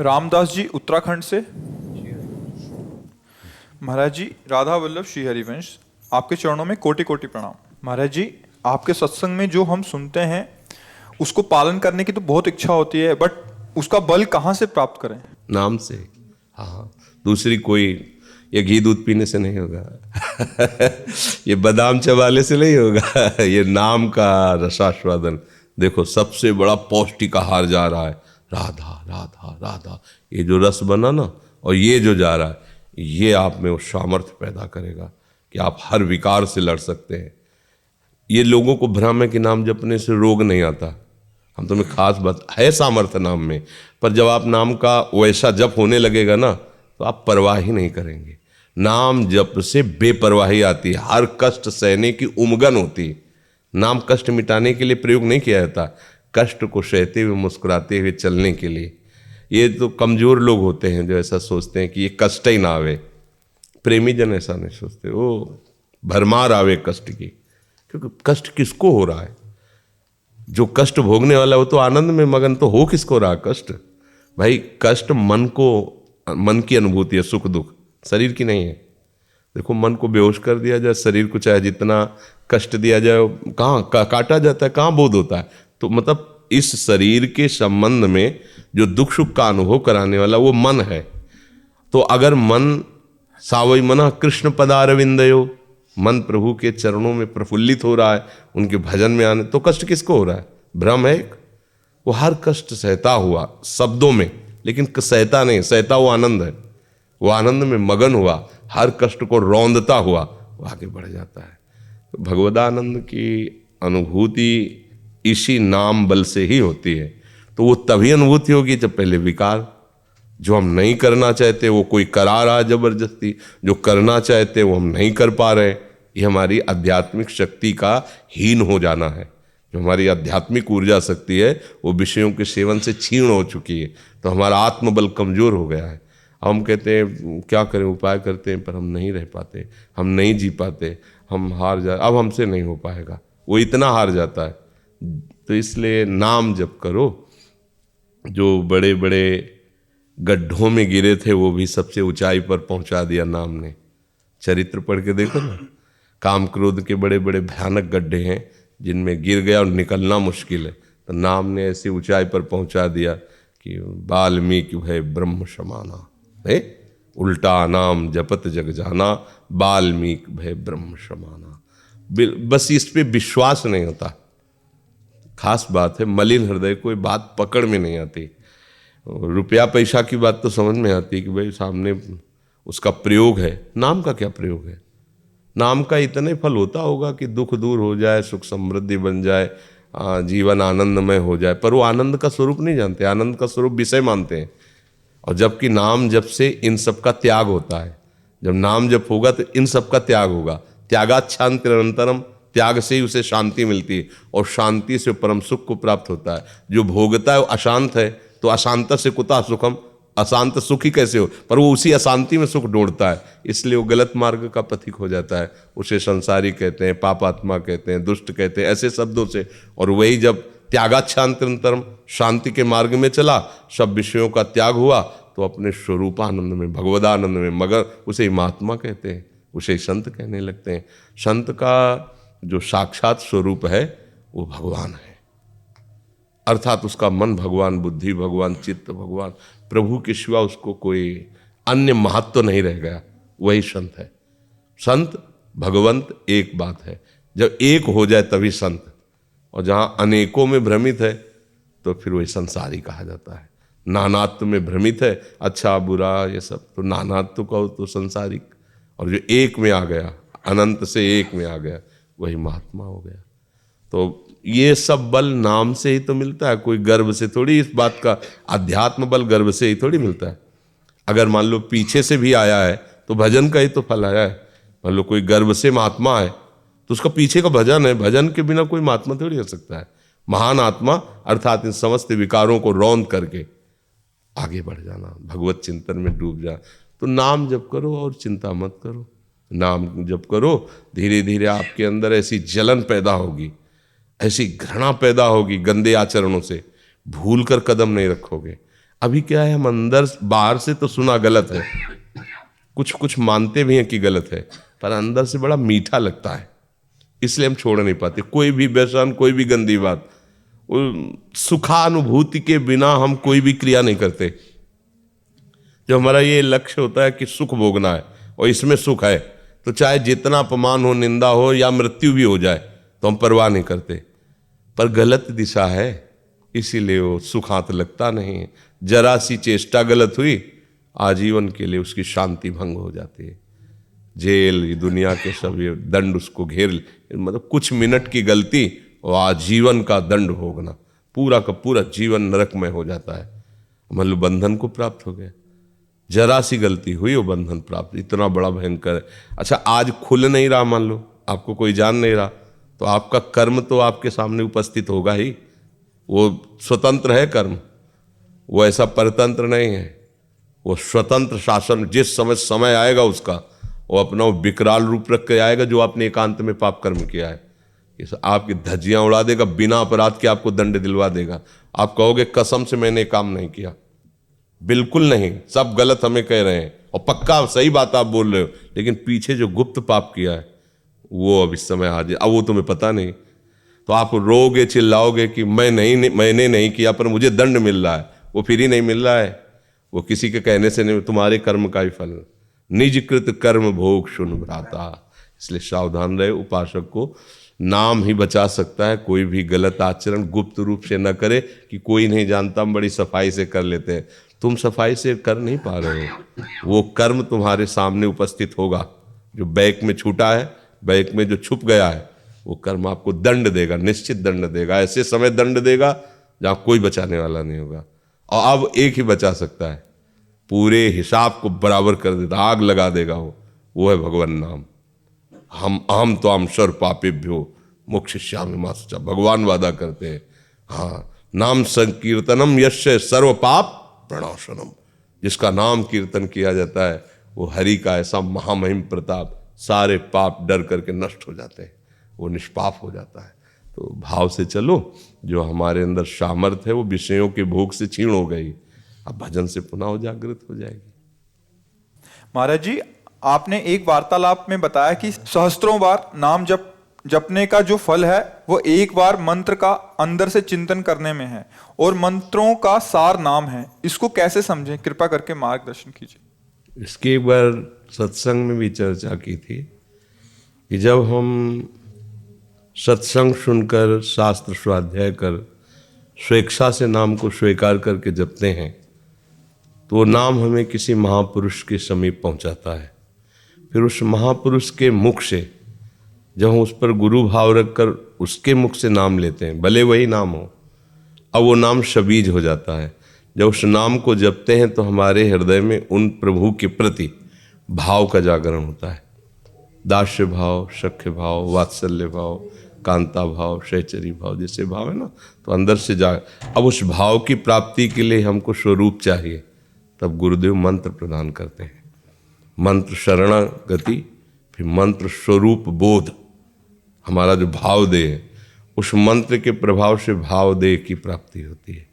रामदास जी उत्तराखंड से। महाराज जी, राधा वल्लभ श्री हरिवंश, आपके चरणों में कोटि कोटि प्रणाम। महाराज जी, आपके सत्संग में जो हम सुनते हैं उसको पालन करने की तो बहुत इच्छा होती है, बट उसका बल कहाँ से प्राप्त करें? नाम से। हाँ, दूसरी कोई, ये घी दूध पीने से नहीं होगा ये बादाम चबाले से नहीं होगा ये नाम का रसास्वादन। देखो, सबसे बड़ा पौष्टिक आहार जा रहा है, राधा राधा राधा। ये जो रस बना ना, और ये जो जा रहा है, ये आप में वो सामर्थ्य पैदा करेगा कि आप हर विकार से लड़ सकते हैं। ये लोगों को भ्रम है कि नाम जपने से रोग नहीं आता। हम तुम्हें खास बात है, सामर्थ्य नाम में, पर जब आप नाम का वैसा जप होने लगेगा ना, तो आप परवाह ही नहीं करेंगे। नाम जप से बेपरवाही आती है, हर कष्ट सहने की उमगन होती है। नाम कष्ट मिटाने के लिए प्रयोग नहीं किया जाता, कष्ट को सहते हुए मुस्कुराते हुए चलने के लिए। ये तो कमजोर लोग होते हैं जो ऐसा सोचते हैं कि ये कष्ट ही ना आवे। प्रेमी जन ऐसा नहीं सोचते, वो भरमार आवे कष्ट की, क्योंकि कष्ट किसको हो रहा है? जो कष्ट भोगने वाला है वो तो आनंद में मगन, तो हो किसको रहा कष्ट? भाई, कष्ट मन को, मन की अनुभूति है, सुख दुख, शरीर की नहीं है। देखो, मन को बेहोश कर दिया जाए, शरीर को चाहे जितना कष्ट दिया जाए, कहाँ काटा जाता है, कहाँ बोध होता है? तो मतलब इस शरीर के संबंध में जो दुख सुख का अनुभव कराने वाला वो मन है। तो अगर मन सावई मना कृष्ण पदारविंदयो, मन प्रभु के चरणों में प्रफुल्लित हो रहा है, उनके भजन में आने, तो कष्ट किसको हो रहा है? भ्रम है एक। वो हर कष्ट सहता हुआ शब्दों में, लेकिन सहता नहीं, सहता वो आनंद है। वो आनंद में मगन हुआ, हर कष्ट को रौंदता हुआ वो आगे बढ़ जाता है। तो भगवदानंद की अनुभूति इसी नाम बल से ही होती है। तो वो तभी अनुभूति होगी जब पहले विकार, जो हम नहीं करना चाहते वो कोई करा रहा है जबरदस्ती, जो करना चाहते वो हम नहीं कर पा रहे, ये हमारी आध्यात्मिक शक्ति का हीन हो जाना है। जो हमारी आध्यात्मिक ऊर्जा शक्ति है वो विषयों के सेवन से क्षीण हो चुकी है, तो हमारा आत्मबल कमजोर हो गया है। हम कहते हैं क्या करें, उपाय करते हैं, पर हम नहीं रह पाते, हम नहीं जी पाते, हम हार जा, अब हमसे नहीं हो पाएगा, वो इतना हार जाता है। तो इसलिए नाम जप करो। जो बड़े बड़े गड्ढों में गिरे थे वो भी सबसे ऊंचाई पर पहुंचा दिया नाम ने। चरित्र पढ़ के देखो ना, काम क्रोध के बड़े बड़े भयानक गड्ढे हैं जिनमें गिर गया और निकलना मुश्किल है, तो नाम ने ऐसी ऊंचाई पर पहुंचा दिया कि वाल्मीकि भय ब्रह्म समाना है, उल्टा नाम जपत जग जाना, वाल्मीकि भय ब्रह्म समाना। बस इस पे विश्वास नहीं होता। खास बात है, मलिन हृदय को बात पकड़ में नहीं आती। रुपया पैसा की बात तो समझ में आती है कि भाई सामने उसका प्रयोग है, नाम का क्या प्रयोग है? नाम का इतना ही फल होता होगा कि दुख दूर हो जाए, सुख समृद्धि बन जाए, जीवन आनंदमय हो जाए, पर वो आनंद का स्वरूप नहीं जानते, आनंद का स्वरूप विषय मानते हैं। और जबकि नाम जप से इन सब का त्याग होता है। जब नाम जप होगा तो इन सब का त्याग होगा। त्यागात शांति निरंतरम, त्याग से ही उसे शांति मिलती है, और शांति से परम सुख को प्राप्त होता है। जो भोगता है वो अशांत है, तो अशांत से कुतः सुखम, अशांत सुखी कैसे हो? पर वो उसी अशांति में सुख ढूंढता है, इसलिए वो गलत मार्ग का पथिक हो जाता है। उसे संसारी कहते हैं, पापात्मा कहते हैं, दुष्ट कहते हैं, ऐसे शब्दों से। और वही जब त्यागात शांतिरंतरम, शांति के मार्ग में चला, सब विषयों का त्याग हुआ, तो अपने स्वरूपानंद में, भगवदानंद में मगर, उसे महात्मा कहते हैं, उसे संत कहने लगते हैं। संत का जो साक्षात स्वरूप है वो भगवान है, अर्थात उसका मन भगवान, बुद्धि भगवान, चित्त भगवान, प्रभु के सिवा उसको कोई अन्य महत्व नहीं रह गया, वही संत है। संत भगवंत एक बात है, जब एक हो जाए तभी संत। और जहाँ अनेकों में भ्रमित है तो फिर वही संसारी कहा जाता है। नानात्व में भ्रमित है, अच्छा बुरा ये सब, तो नानात्व कहो तो संसारिक। और जो एक में आ गया, अनंत से एक में आ गया, वही महात्मा हो गया। तो ये सब बल नाम से ही तो मिलता है, कोई गर्व से थोड़ी। इस बात का अध्यात्म बल गर्व से ही थोड़ी मिलता है। अगर मान लो पीछे से भी आया है तो भजन का ही तो फल आया है। मान लो कोई गर्व से महात्मा है तो उसका पीछे का भजन है, भजन के बिना कोई महात्मा थोड़ी हो सकता है। महान आत्मा अर्थात इन समस्त विकारों को रौंद करके आगे बढ़ जाना, भगवत चिंतन में डूब जा। तो नाम जप करो और चिंता मत करो। नाम जप करो, धीरे धीरे आपके अंदर ऐसी जलन पैदा होगी, ऐसी घृणा पैदा होगी गंदे आचरणों से, भूल कर कदम नहीं रखोगे। अभी क्या है, हम अंदर बाहर से तो सुना गलत है, कुछ कुछ मानते भी हैं कि गलत है, पर अंदर से बड़ा मीठा लगता है, इसलिए हम छोड़ नहीं पाते। कोई भी व्यसन, कोई भी गंदी बात, सुखानुभूति के बिना हम कोई भी क्रिया नहीं करते। जब हमारा ये लक्ष्य होता है कि सुख भोगना है और इसमें सुख है, तो चाहे जितना अपमान हो, निंदा हो या मृत्यु भी हो जाए तो हम परवाह नहीं करते। पर गलत दिशा है, इसीलिए वो सुख हाथ लगता नहीं है। जरा सी चेष्टा गलत हुई, आजीवन के लिए उसकी शांति भंग हो जाती है। जेल, ये दुनिया के सब ये दंड उसको घेर, मतलब कुछ मिनट की गलती और आजीवन का दंड भोगना, पूरा का पूरा जीवन नरकमय हो जाता है। मतलब बंधन को प्राप्त हो गया, जरा सी गलती हुई वो बंधन प्राप्त, इतना बड़ा भयंकर है। अच्छा, आज खुल नहीं रहा, मान लो आपको कोई जान नहीं रहा, तो आपका कर्म तो आपके सामने उपस्थित होगा ही। वो स्वतंत्र है कर्म, वो ऐसा परतंत्र नहीं है, वो स्वतंत्र शासन। जिस समय आएगा उसका, वो अपना वो विकराल रूप रख के आएगा, जो आपने एकांत में पाप कर्म किया है। ये आपकी धज्जियां उड़ा देगा, बिना अपराध के आपको दंड दिलवा देगा। आप कहोगे कसम से मैंने काम नहीं किया, बिल्कुल नहीं, सब गलत हमें कह रहे हैं, और पक्का सही बात आप बोल रहे हो, लेकिन पीछे जो गुप्त पाप किया है वो अब इस समय हाजिर, अब वो तुम्हें पता नहीं। तो आप रोगे, चिल्लाओगे कि मैंने नहीं किया, पर मुझे दंड मिल रहा है। वो फिर ही नहीं मिल रहा है, वो किसी के कहने से नहीं, तुम्हारे कर्म का ही फल। निजकृत कर्म भोग शुन भ्राता। इसलिए सावधान रहे। उपासक को नाम ही बचा सकता है, कोई भी गलत आचरण गुप्त रूप से न करे कि कोई नहीं जानता, हम बड़ी सफाई से कर लेते हैं। तुम सफाई से कर नहीं पा रहे हो, वो कर्म तुम्हारे सामने उपस्थित होगा। जो बैक में छूटा है, बैक में जो छुप गया है, वो कर्म आपको दंड देगा, निश्चित दंड देगा। ऐसे समय दंड देगा जहाँ कोई बचाने वाला नहीं होगा। और अब एक ही बचा सकता है, पूरे हिसाब को बराबर कर देता, आग लगा देगा वो है भगवान नाम। हम तो हम सर्व पापेभ्यो मोक्षयिष्यामि मा शुचा, भगवान वादा करते हैं। हाँ, नाम संकीर्तनम यस्य सर्व पाप प्रणाशनम। जिसका नाम कीर्तन किया जाता है, वो हरि का ऐसा महामहिम प्रताप, सारे पाप डर करके नष्ट हो जाते हैं, वो निष्पाप हो जाता है। तो भाव से चलो, जो हमारे अंदर सामर्थ्य है वो विषयों के भोग से क्षीण हो गई, अब भजन से पुनः जागृत हो जाएगी। महाराज जी, आपने एक वार्तालाप में बताया कि सहस्त्रों बार नाम जपने का जो फल है वो एक बार मंत्र का अंदर से चिंतन करने में है, और मंत्रों का सार नाम है। इसको कैसे समझें, कृपा करके मार्गदर्शन कीजिए। इसकी एक बार सत्संग में भी चर्चा की थी कि जब हम सत्संग सुनकर, शास्त्र स्वाध्याय कर, स्वेच्छा से नाम को स्वीकार करके जपते हैं, तो वो नाम हमें किसी महापुरुष के समीप पहुंचाता है। फिर उस महापुरुष के मुख से जब हम उस पर गुरु भाव रखकर उसके मुख से नाम लेते हैं, भले वही नाम हो, अब वो नाम शबीज हो जाता है। जब उस नाम को जपते हैं तो हमारे हृदय में उन प्रभु के प्रति भाव का जागरण होता है। दास्य भाव, सख्य भाव, वात्सल्य भाव, कांता भाव, सहचरी भाव, जैसे भाव है ना, तो अंदर से अब उस भाव की प्राप्ति के लिए हमको स्वरूप चाहिए, तब गुरुदेव मंत्र प्रदान करते हैं। मंत्र शरणागति, फिर मंत्र स्वरूप बोध। हमारा जो भाव देह है, उस मंत्र के प्रभाव से भाव देह की प्राप्ति होती है,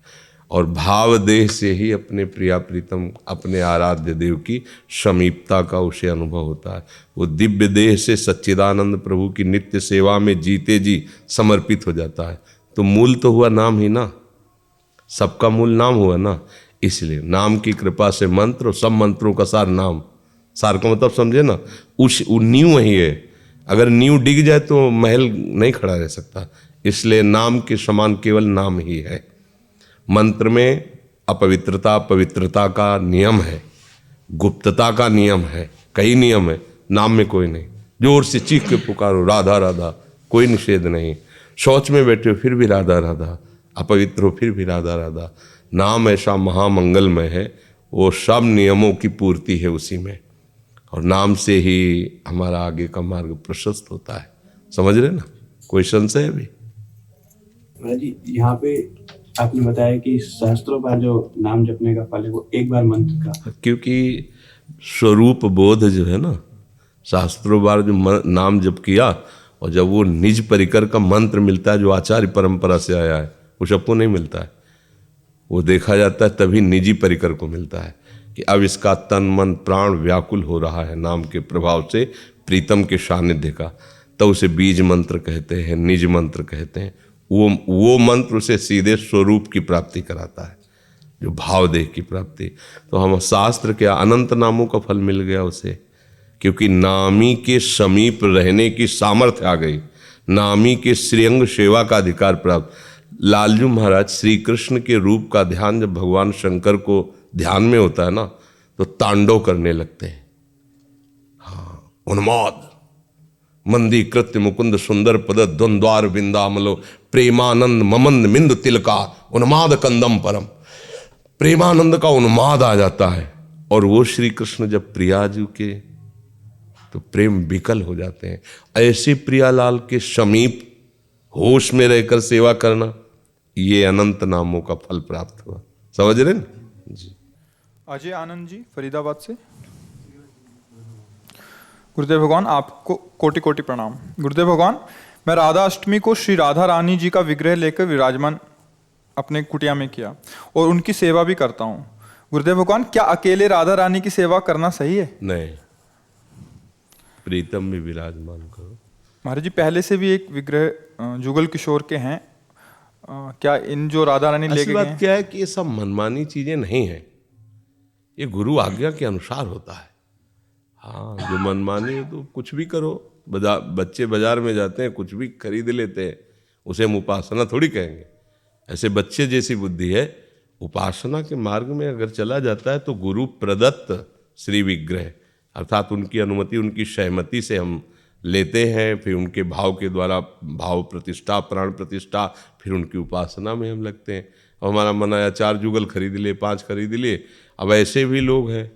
और भाव देह से ही अपने प्रिया प्रीतम, अपने आराध्य देव की समीपता का उसे अनुभव होता है। वो दिव्य देह से सच्चिदानंद प्रभु की नित्य सेवा में जीते जी समर्पित हो जाता है। तो मूल तो हुआ नाम ही ना, सबका मूल नाम हुआ ना। इसलिए नाम की कृपा से मंत्र, और सब मंत्रों का सार नाम। सार का मतलब समझे ना, उस नींव वही है। अगर नींव डिग जाए तो महल नहीं खड़ा रह सकता, इसलिए नाम के समान केवल नाम ही है। मंत्र में अपवित्रता, पवित्रता का नियम है, गुप्तता का नियम है, कई नियम है। नाम में कोई नहीं। जोर से चीख के पुकारो राधा राधा, कोई निषेध नहीं। शौच में बैठे हो फिर भी राधा राधा, अपवित्र हो फिर भी राधा राधा। नाम ऐसा महामंगलमय है, वो सब नियमों की पूर्ति है उसी में, और नाम से ही हमारा आगे का मार्ग प्रशस्त होता है। समझ रहे ना? कोई संशय है अभी? जी, यहाँ पे आपने बताया कि सहस्त्रों बार जो नाम जपने का फल है वो एक बार मंत्र का, क्योंकि स्वरूप बोध जो है ना, शास्त्रों बार जो नाम जप किया, और जब वो निज परिकर का मंत्र मिलता है जो आचार्य परंपरा से आया है, वो सबको नहीं मिलता है। वो देखा जाता है, तभी निजी परिकर को मिलता है कि अब इसका तन मन प्राण व्याकुल हो रहा है नाम के प्रभाव से, प्रीतम के सानिध्य का, तो उसे बीज मंत्र कहते हैं, निज मंत्र कहते हैं। वो मंत्र उसे सीधे स्वरूप की प्राप्ति कराता है, जो भाव देह की प्राप्ति। तो हम शास्त्र के अनंत नामों का फल मिल गया उसे, क्योंकि नामी के समीप रहने की सामर्थ्य आ गई, नामी के श्रीअंग सेवा का अधिकार प्राप्त। लालजू महाराज, श्री कृष्ण के रूप का ध्यान जब भगवान शंकर को ध्यान में होता है ना, तो तांडव करने लगते हैं। हाँ, उन्माद मंदी कृत्य मुकुंद सुंदर पद द्वंद्वार बिंदामलो प्रेमानंद ममंद मिंद तिलका उन्माद कंदम परम। प्रेमानंद का उन्माद आ जाता है, और वो श्री कृष्ण जब प्रियाजू के, तो प्रेम विकल हो जाते हैं। ऐसे प्रियालाल के समीप होश में रहकर सेवा करना, ये अनंत नामों का फल प्राप्त हुआ। समझ रहे ना जी। अजय आनंद जी फरीदाबाद से। गुरुदेव भगवान आपको कोटि कोटि प्रणाम। गुरुदेव भगवान, मैं राधा अष्टमी को श्री राधा रानी जी का विग्रह लेकर विराजमान अपने कुटिया में किया और उनकी सेवा भी करता हूँ। गुरुदेव भगवान, क्या अकेले राधा रानी की सेवा करना सही है? नहीं, प्रीतम में विराजमान करो। महाराज जी, पहले से भी एक विग्रह जुगल किशोर के हैं, क्या इन जो राधा रानी लेके ऐसी गए बात हैं? क्या है कि ये सब मनमानी चीजें नहीं है, ये गुरु आज्ञा के अनुसार होता है। हाँ, जो मनमानी है तो कुछ भी करो। बच्चे बाजार में जाते हैं, कुछ भी खरीद लेते हैं, उसे हम उपासना थोड़ी कहेंगे। ऐसे बच्चे जैसी बुद्धि है, उपासना के मार्ग में अगर चला जाता है तो गुरु प्रदत्त श्री विग्रह, अर्थात उनकी अनुमति, उनकी सहमति से हम लेते हैं, फिर उनके भाव के द्वारा भाव प्रतिष्ठा, प्राण प्रतिष्ठा, फिर उनकी उपासना में हम लगते हैं। और हमारा मन आया 4 जुगल खरीद लिए, 5 खरीद लिए। अब ऐसे भी लोग हैं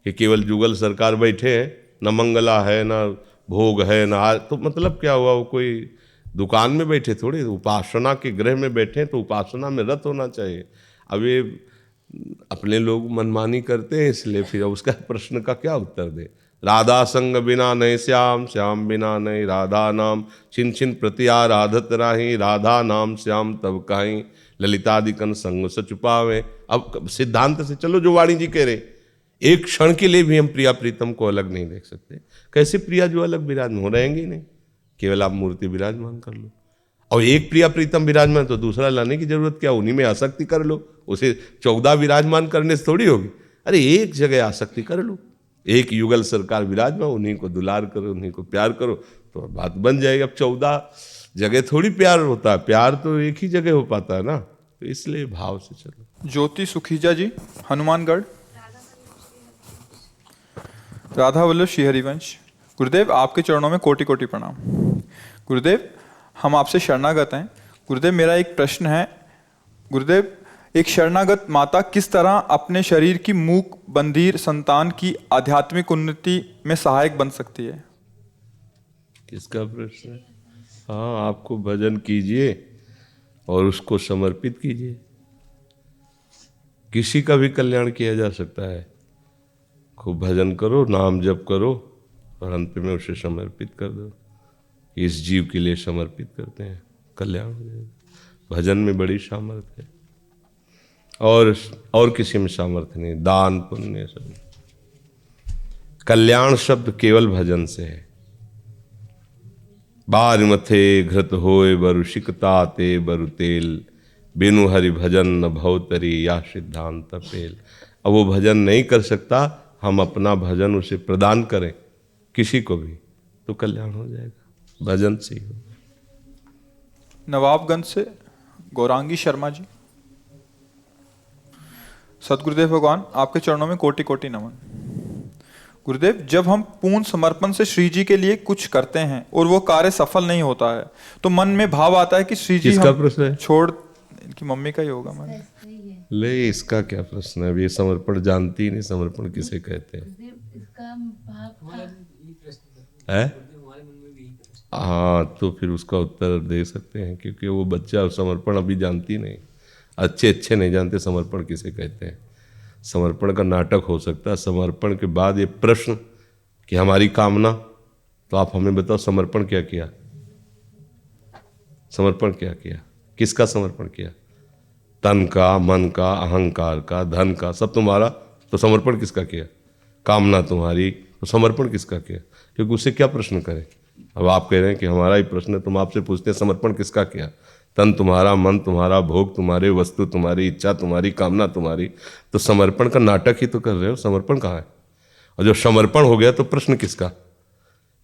कि केवल जुगल सरकार बैठे हैं, न मंगला है, न भोग है, न आज, तो मतलब क्या हुआ? वो कोई दुकान में बैठे थोड़ी, उपासना के गृह में बैठे, तो उपासना में रत होना चाहिए। अब ये अपने लोग मनमानी करते हैं, इसलिए फिर उसका प्रश्न का क्या उत्तर दे? राधा संग बिना नहीं श्याम, श्याम बिना नहीं राधा नाम, छिन छिन प्रति आराधत राही, राधा नाम श्याम तब कहीं, ललितादिकन संग से छुपावे। अब सिद्धांत से चलो, जो वाणी जी कह रहे, एक क्षण के लिए भी हम प्रिया प्रीतम को अलग नहीं देख सकते। कैसे प्रिया जो अलग विराजमान हो रहेंगे ही नहीं, केवल आप मूर्ति विराजमान कर लो। और एक प्रिया प्रीतम विराजमान, तो दूसरा लाने की जरूरत क्या? उन्हीं में आसक्ति कर लो, उसे 14 विराजमान करने से थोड़ी होगी। अरे एक जगह आसक्ति कर लो, एक युगल सरकार विराजमान, उन्हीं को दुलार करो, उन्हीं को प्यार करो, तो बात बन जाएगी। अब 14 जगह थोड़ी प्यार होता है, प्यार तो एक ही जगह हो पाता है ना, तो इसलिए भाव से चलो। ज्योति सुखीजा जी हनुमानगढ़। राधा वल्लभ श्री हरिवंश। गुरुदेव, आपके चरणों में कोटि कोटि प्रणाम। गुरुदेव, हम आपसे शरणागत हैं। गुरुदेव, मेरा एक प्रश्न है। गुरुदेव, एक शरणागत माता किस तरह अपने शरीर की मूक बंधीर संतान की आध्यात्मिक उन्नति में सहायक बन सकती है? किसका प्रश्न है? हाँ, आपको भजन कीजिए और उसको समर्पित कीजिए। किसी का भी कल्याण किया जा सकता है। खूब भजन करो, नाम जप करो, और अंत में उसे समर्पित कर दो। इस जीव के लिए समर्पित करते हैं, कल्याण हो जाएगा। भजन में बड़ी सामर्थ्य है, और किसी में सामर्थ्य नहीं। दान पुण्य सब, कल्याण शब्द केवल भजन से है। बार मथे घृत होए बरु शिकता ते बरु तेल, बिनु हरि भजन न भवतरी या सिद्धांत पेल। अब वो भजन नहीं कर सकता, हम अपना भजन उसे प्रदान करें किसी को भी, तो कल्याण हो जाएगा। भजन से ही हो। नवाबगंज से गौरांगी शर्मा जी। सतगुरुदेव भगवान, आपके चरणों में कोटि कोटि नमन। गुरुदेव, जब हम पूर्ण समर्पण से श्री जी के लिए कुछ करते हैं और वो कार्य सफल नहीं होता है, तो मन में भाव आता है कि श्री जी किसका प्रश्न है? छोड़, इनकी मम्मी का ही होगा। मन ले, इसका क्या प्रश्न है? अब ये समर्पण जानती ही नहीं, समर्पण किसे कहते हैं? है? हाँ, तो फिर उसका उत्तर दे सकते हैं, क्योंकि वो बच्चा समर्पण अभी जानती नहीं, अच्छे नहीं जानते समर्पण किसे कहते हैं। समर्पण का नाटक हो सकता है। समर्पण के बाद ये प्रश्न कि हमारी कामना, तो आप हमें बताओ समर्पण क्या किया? समर्पण क्या किया? किसका समर्पण किया? तन का, मन का, अहंकार का, धन का, सब तुम्हारा, तो समर्पण किसका किया? कामना तुम्हारी, तो समर्पण किसका किया? क्योंकि उससे क्या प्रश्न करें? अब आप कह रहे हैं कि हमारा ही प्रश्न है, तुम आपसे पूछते हैं समर्पण किसका किया? तन तुम्हारा, मन तुम्हारा, भोग तुम्हारे, वस्तु तुम्हारी, इच्छा तुम्हारी, कामना तुम्हारी, तो समर्पण का नाटक ही तो कर रहे हो। समर्पण कहाँ है? और जब समर्पण हो गया तो प्रश्न किसका?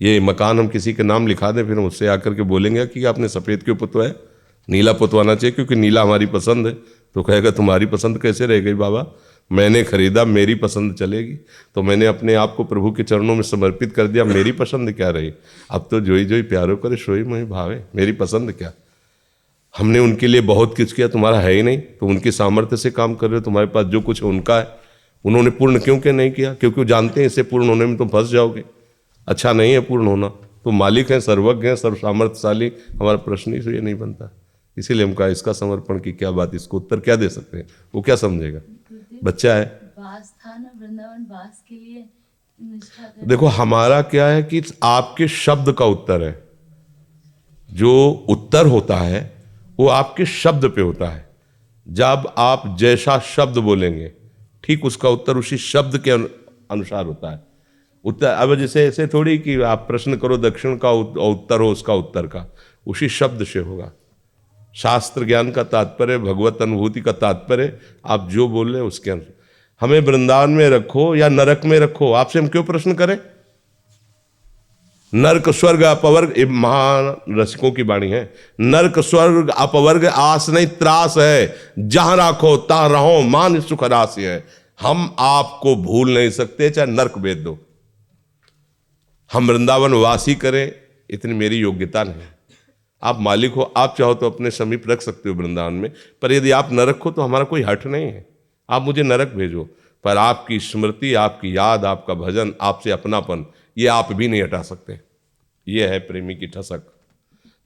ये मकान हम किसी के नाम लिखा दें, फिर हम उससे आकर के बोलेंगे कि आपने सफ़ेद क्यों पुतवाया? नीला पुतवाना चाहिए क्योंकि नीला हमारी पसंद है। तो कहेगा तुम्हारी पसंद कैसे रह गई बाबा? मैंने खरीदा, मेरी पसंद चलेगी। तो मैंने अपने आप को प्रभु के चरणों में समर्पित कर दिया, मेरी पसंद क्या रही? अब तो जोई जोई प्यारो करे सोई मोहि भावे, मेरी पसंद क्या? हमने उनके लिए बहुत कुछ किया, तुम्हारा है ही नहीं, तो उनकी सामर्थ्य से काम कर रहे हो। तुम्हारे पास जो कुछ है उनका है, उन्होंने पूर्ण क्यों क्या नहीं किया? क्योंकि वो जानते हैं इससे पूर्ण होने में तुम फंस जाओगे, अच्छा नहीं है पूर्ण होना। तो मालिक हैं, सर्वज्ञ हैं, सर्व सामर्थ्यशाली, हमारा प्रश्न ही तो ये नहीं बनता। इसीलिए हम कहा इसका समर्पण की क्या बात, इसको उत्तर क्या दे सकते हैं? वो क्या समझेगा? बच्चा है। वास था ना वृंदावन, वास के लिए निष्ठा करना। देखो हमारा क्या है कि आपके शब्द का उत्तर है। जो उत्तर होता है वो आपके शब्द पे होता है। जब आप जैसा शब्द बोलेंगे ठीक उसका उत्तर उसी शब्द के अनुसार होता है। उत्तर अब जैसे ऐसे थोड़ी कि आप प्रश्न करो दक्षिण का उत्तर हो उसका उत्तर का, उसी शब्द से होगा। शास्त्र ज्ञान का तात्पर्य, भगवत अनुभूति का तात्पर्य आप जो बोल रहे हैं उसके अनुसार। हमें वृंदावन में रखो या नरक में रखो, आपसे हम क्यों प्रश्न करें? नरक स्वर्ग अपवर्ग, ये महान रसिकों की वाणी है। नरक स्वर्ग अपवर्ग आस नहीं त्रास है, जहां राखो तहां रहो मान सुख रास है। हम आपको भूल नहीं सकते, चाहे नरक भेज दो। हम वृंदावन वासी करें इतनी मेरी योग्यता नहीं। आप मालिक हो, आप चाहो तो अपने समीप रख सकते हो वृंदावन में, पर यदि आप नरक हो तो हमारा कोई हट नहीं है। आप मुझे नरक भेजो, पर आपकी स्मृति, आपकी याद, आपका भजन, आपसे अपनापन, ये आप भी नहीं हटा सकते। ये है प्रेमी की ठसक।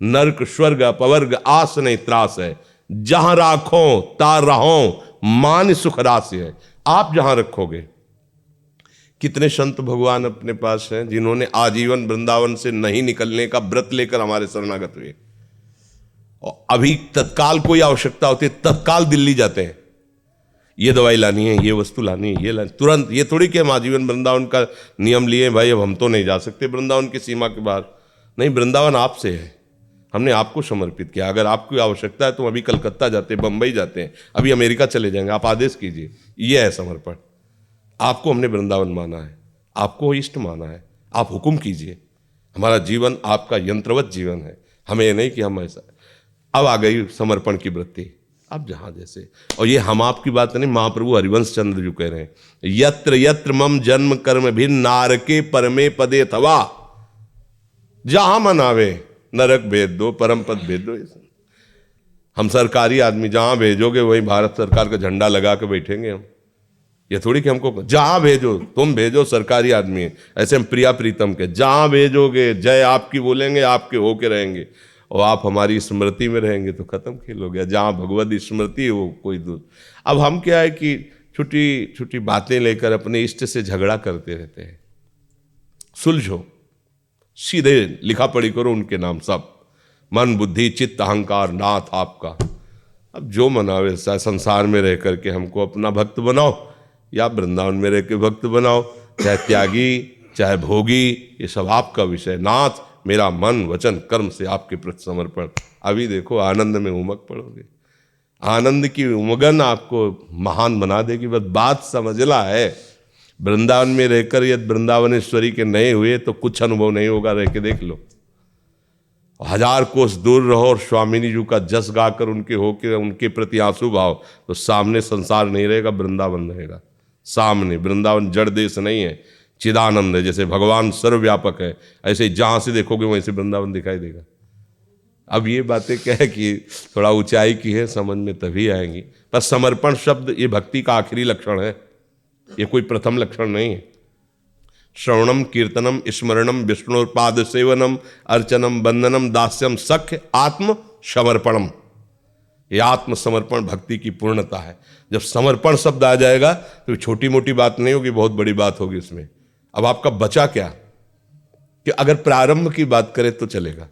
नरक स्वर्ग अपवर्ग आस नहीं त्रास है, जहां राखो ता रहो मान सुख रास है। आप जहां रखोगे। कितने संत भगवान अपने पास हैं जिन्होंने आजीवन वृंदावन से नहीं निकलने का व्रत लेकर हमारे शरणागत हुए। और अभी तत्काल कोई आवश्यकता होती है तत्काल दिल्ली जाते हैं, ये दवाई लानी है, ये वस्तु लानी है, ये लानी तुरंत। ये थोड़ी कि हम आजीवन वृंदावन का नियम लिए भाई अब हम तो नहीं जा सकते वृंदावन की सीमा के बाहर। नहीं, वृंदावन आपसे है, हमने आपको समर्पित किया। अगर आपको आवश्यकता है तो अभी कलकत्ता जाते हैं, बंबई जाते हैं, अभी अमेरिका चले जाएंगे, आप आदेश कीजिए। ये है समर्पण। आपको हमने वृंदावन माना है, आपको इष्ट माना है, आप हुक्म कीजिए। हमारा जीवन आपका यंत्रवत जीवन है, हमें ये नहीं कि हम ऐसा। अब आ गई समर्पण की वृत्ति। अब जहां जैसे, और ये हम आपकी बात नहीं, महाप्रभु हरिवंश चंद्र जी कह रहे हैं, यत्र यत्र मम जन्म कर्म भी नारके परमे पदे तवा। जहां मन आवे नरक भेज दो, परम पद भेज दो। हम सरकारी आदमी, जहां भेजोगे वही भारत सरकार का झंडा लगा के बैठेंगे हम। ये थोड़ी कि हमको जहां भेजो, तुम भेजो, सरकारी आदमी है। ऐसे हम प्रिया प्रीतम के जहां भेजोगे जय आपकी बोलेंगे, आपके होके रहेंगे, और आप हमारी स्मृति में रहेंगे तो खत्म खेल हो गया। जहां भगवत स्मृति है वो कोई दूर। अब हम क्या है कि छोटी छोटी बातें लेकर अपने इष्ट से झगड़ा करते रहते हैं। सुलझो, सीधे लिखा पढ़ी करो उनके नाम सब, मन बुद्धि चित्त अहंकार नाथ आपका। अब जो मनावे, संसार में रह करके हमको अपना भक्त बनाओ या वृंदावन में रह के भक्त बनाओ, चाहे त्यागी चाहे भोगी, ये सब आपका विषय। नाथ मेरा मन वचन कर्म से आपके प्रति समर्पण। अभी देखो आनंद में उमग पड़ोगे, आनंद की उमगन आपको महान बना देगी। बस बात समझना है। वृंदावन में रहकर यदि वृंदावनेश्वरी के नए हुए तो कुछ अनुभव नहीं होगा, रह के देख लो। 1000 कोस दूर रहो और स्वामिनी जी का जस गाकर उनके होके उनके प्रति आंसू भाव, तो सामने संसार नहीं रहेगा, वृंदावन रहेगा सामने। वृंदावन जड़ देश नहीं है, चिदानंद है। जैसे भगवान सर्वव्यापक है, ऐसे जहां से देखोगे वहीं से वृंदावन दिखाई देगा। अब ये बातें क्या है कि थोड़ा ऊंचाई की है, समझ में तभी आएंगी। पर समर्पण शब्द ये भक्ति का आखिरी लक्षण है, ये कोई प्रथम लक्षण नहीं है। श्रवणम कीर्तनम स्मरणम विष्णुपाद सेवनम अर्चनम वंदनम दास्यम सख्य आत्म समर्पणम, ये आत्मसमर्पण भक्ति की पूर्णता है। जब समर्पण शब्द आ जाएगा तो छोटी मोटी बात नहीं होगी, बहुत बड़ी बात होगी इसमें। अब आपका बचा क्या कि अगर प्रारंभ की बात करें तो चलेगा।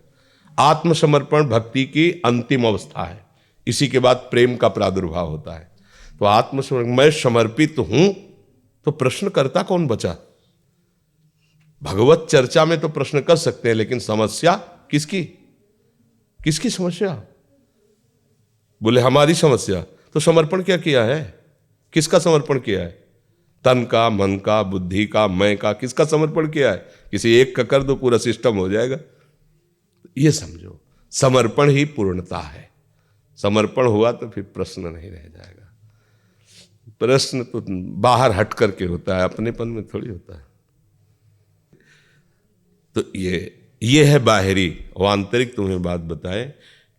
आत्मसमर्पण भक्ति की अंतिम अवस्था है, इसी के बाद प्रेम का प्रादुर्भाव होता है। तो आत्मसमर्पण, मैं समर्पित हूं, तो प्रश्न करता कौन बचा? भगवत चर्चा में तो प्रश्न कर सकते हैं, लेकिन समस्या किसकी? किसकी समस्या? बोले हमारी समस्या। तो समर्पण क्या किया है? किसका समर्पण किया है? तन का, मन का, बुद्धि का, मैं का, किसका समर्पण किया है? किसी एक का कर दो, पूरा सिस्टम हो जाएगा। ये समझो, समर्पण ही पूर्णता है। समर्पण हुआ तो फिर प्रश्न नहीं रह जाएगा। प्रश्न तो बाहर हट करके होता है, अपनेपन में थोड़ी होता है। तो ये है बाहरी। और आंतरिक तुम्हें बात बताए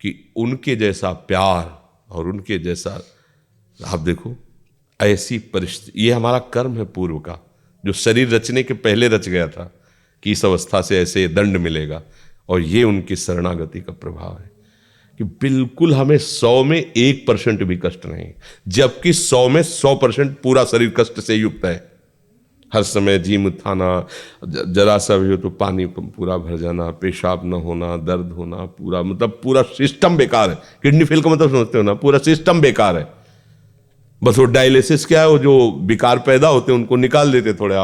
कि उनके जैसा प्यार और उनके जैसा, आप देखो ऐसी परिस्थिति, ये हमारा कर्म है पूर्व का, जो शरीर रचने के पहले रच गया था कि इस अवस्था से ऐसे दंड मिलेगा। और ये उनकी शरणागति का प्रभाव है कि बिल्कुल हमें 100 में 1% भी कष्ट नहीं, जबकि 100 में 100% पूरा शरीर कष्ट से युक्त है। हर समय जी मुथाना, जरा सा भी हो तो पानी पूरा भर जाना, पेशाब न होना, दर्द होना, पूरा मतलब पूरा सिस्टम बेकार है। किडनी फेल का मतलब समझते हो ना, पूरा सिस्टम बेकार है। बस वो डायलिसिस क्या है, वो जो विकार पैदा होते हैं उनको निकाल देते थोड़े,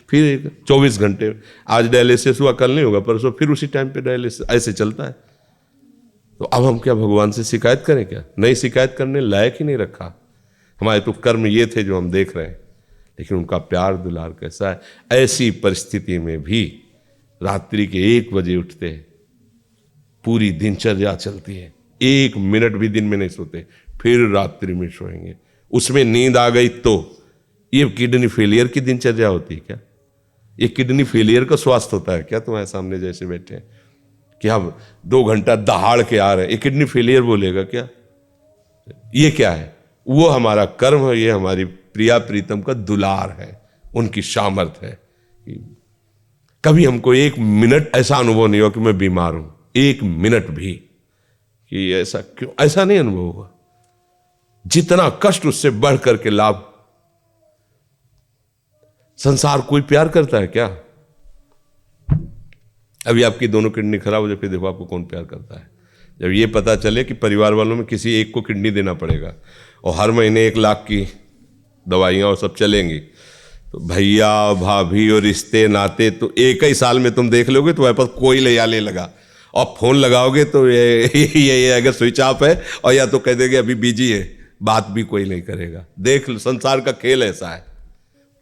फिर 24 घंटे, आज डायलिसिस हुआ कल नहीं होगा, परसों फिर उसी टाइम पे डायलिसिस, ऐसे चलता है। तो अब हम क्या भगवान से शिकायत करें? क्या नहीं, शिकायत करने लायक ही नहीं रखा। हमारे तो कर्म ये थे जो हम देख रहे हैं, लेकिन उनका प्यार दुलार कैसा है। ऐसी परिस्थिति में भी रात्रि के 1 बजे उठते, पूरी दिनचर्या चलती है, 1 मिनट भी दिन में नहीं सोते, फिर रात्रि में सोएंगे। उसमें नींद आ गई तो ये किडनी फेलियर की दिनचर्या होती है क्या? ये किडनी फेलियर का स्वास्थ्य होता है क्या? तुम्हारे सामने जैसे बैठे हैं कि हम 2 घंटा दहाड़ के आ रहे हैं, ये किडनी फेलियर बोलेगा क्या? ये क्या है? वो हमारा कर्म है, ये हमारी प्रिया प्रीतम का दुलार है, उनकी सामर्थ्य है। कभी हमको 1 मिनट ऐसा अनुभव नहीं हुआ कि मैं बीमार हूं, 1 मिनट भी कि ऐसा क्यों, ऐसा नहीं अनुभव हुआ। जितना कष्ट उससे बढ़ करके लाभ। संसार कोई प्यार करता है क्या? अभी आपकी दोनों किडनी खराब हो जाए, फिर देखो आपको कौन प्यार करता है। जब ये पता चले कि परिवार वालों में किसी एक को किडनी देना पड़ेगा और हर महीने 1 लाख की दवाइयां और सब चलेंगी, तो भैया भाभी और रिश्ते नाते तो एक ही साल में तुम देख लोगे। तुम्हारे पास कोई ले लगा, और फोन लगाओगे तो ये अगर स्विच ऑफ है, और या तो कह देंगे अभी बिजी है, बात भी कोई नहीं करेगा। देख लो, संसार का खेल ऐसा है।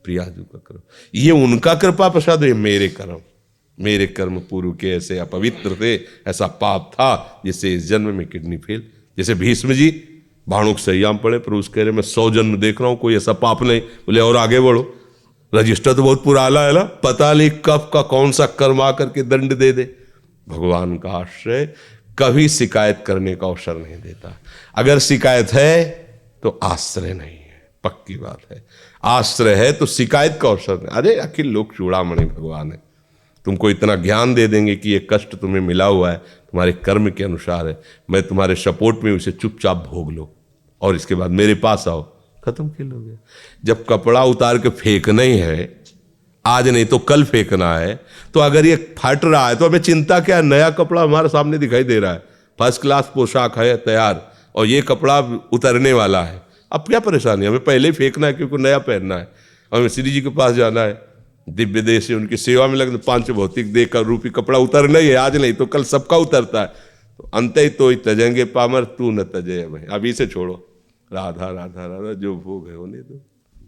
प्रियाजू का करो, ये उनका कृपा प्रसाद, ये मेरे कर्म पूर्व के ऐसे अपवित्र थे, ऐसा पाप था जिससे इस जन्म में किडनी फेल। जैसे भीष्म जी बाणों संयाम पड़े, पर उस कह रहे मैं 100 जन्म देख रहा हूं, कोई ऐसा पाप नहीं। बोले और आगे बढ़ो, रजिस्टर तो बहुत पुराना है ना, पता नहीं कब का कौन सा कर्म आकर के दंड दे दे। भगवान का आश्रय कभी शिकायत करने का अवसर नहीं देता। अगर शिकायत है तो आश्रय नहीं है, पक्की बात है। आश्रय है तो शिकायत का अवसर नहीं। अरे अखिल लोक चूड़ामणि भगवान है, तुमको इतना ज्ञान दे देंगे कि ये कष्ट तुम्हें मिला हुआ है तुम्हारे कर्म के अनुसार है, मैं तुम्हारे सपोर्ट में उसे चुपचाप भोग लो और इसके बाद मेरे पास आओ, खत्म खेल हो गया। जब कपड़ा उतार के फेंकना ही है, आज नहीं तो कल फेंकना है, तो अगर ये फट रहा है तो हमें चिंता क्या? नया कपड़ा हमारे सामने दिखाई दे रहा है, फर्स्ट क्लास पोशाक है तैयार, और ये कपड़ा उतरने वाला है। अब क्या परेशानी? हमें पहले ही फेंकना है क्योंकि नया पहनना है। हमें श्री जी के पास जाना है, दिव्य देश से उनकी सेवा में लगना, 5 भौतिक देह का रूपी कपड़ा उतरना ही है, आज नहीं तो कल सबका उतरता है। तो अंत ही तो तजेंगे पामर, तू न तजे। भाई अभी से छोड़ो, राधा राधा राधा, जो भोग है होने दो।